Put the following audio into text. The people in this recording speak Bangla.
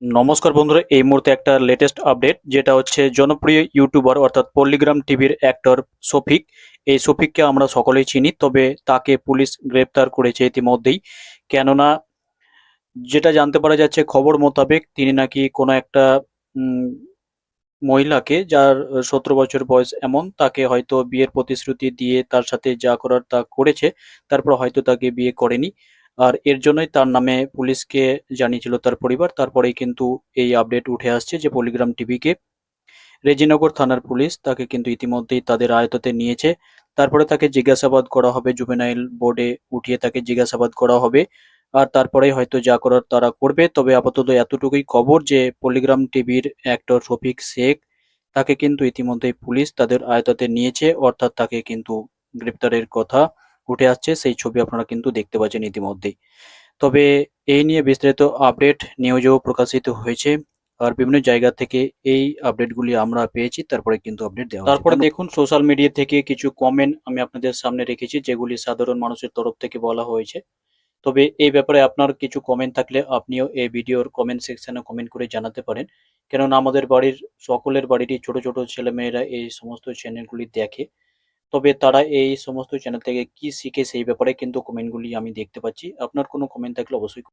নমস্কার বন্ধুরা, এই মুহূর্তে একটা লেটেস্ট আপডেট, যেটা হচ্ছে জনপ্রিয় ইউটিউবার অর্থাৎ পল্লিগ্রাম টিভির অ্যাক্টর শফিক। এই শফিককে আমরা সকলেই চিনি, তবে তাকে পুলিশ গ্রেপ্তার করেছে ইতিমধ্যেই। কেননা যেটা জানতে পারা যাচ্ছে খবর মোতাবেক, তিনি নাকি কোনো একটা উম, মহিলাকে, যার 17 বছর বয়স, এমন তাকে হয়তো বিয়ের প্রতিশ্রুতি দিয়ে তার সাথে যা করার তা করেছে। তারপর হয়তো তাকে বিয়ে করেনি, আর এর জন্যই তার নামে পুলিশকে জানিয়েছিল তার পরিবার। তারপরেই কিন্তু এই আপডেট উঠে আসছে যে পল্লিগ্রাম টিভিকে রেজিনগর থানার পুলিশ তাকে কিন্তু ইতিমধ্যেই তাদের আয়ত্তে নিয়েছে। তারপরে তাকে জিজ্ঞাসাবাদ করা হবে, জুভেনাইল বোর্ডে উঠিয়ে তাকে জিজ্ঞাসাবাদ করা হবে। আর তারপরেই হয়তো যা করার তারা করবে। তবে আপাতত এতটুকুই খবর যে পল্লিগ্রাম টিভির অ্যাক্টর শফিক শেখ, তাকে কিন্তু ইতিমধ্যেই পুলিশ তাদের আয়ত্তে নিয়েছে, অর্থাৎ তাকে কিন্তু গ্রেপ্তারের কথা উঠে আসছে। সেই ছবি আপনারা কিন্তু দেখতে পাচ্ছেন ইতিমধ্যেই। তবে এই নিয়ে বিস্তারিত আপডেট নিউজেও প্রকাশিত হয়েছে, আর বিভিন্ন জায়গা থেকে এই আপডেটগুলি আমরা পেয়েছি। তারপরে কিন্তু আপডেট দেওয়া হয়েছে। তারপরে দেখুন, সোশ্যাল মিডিয়া থেকে কিছু কমেন্ট আমি আপনাদের সামনে রেখেছি, যেগুলি সাধারণ মানুষের তরফ থেকে বলা হয়েছে। তবে এই ব্যাপারে আপনার কিছু কমেন্ট থাকলে আপনিও এই ভিডিওর কমেন্ট সেকশনে কমেন্ট করে জানাতে পারেন। কেননা আমাদের বাড়ির সকলের বাড়িরই ছোট ছোট ছেলেমেয়েরা এই সমস্ত চ্যানেলগুলি দেখে। তবে তারা এই সমস্ত চ্যানেল থেকে কি শিখে সেই ব্যাপারে কিন্তু কমেন্টগুলি আমি দেখতে পাচ্ছি। আপনার কোনো কমেন্ট থাকলে অবশ্যই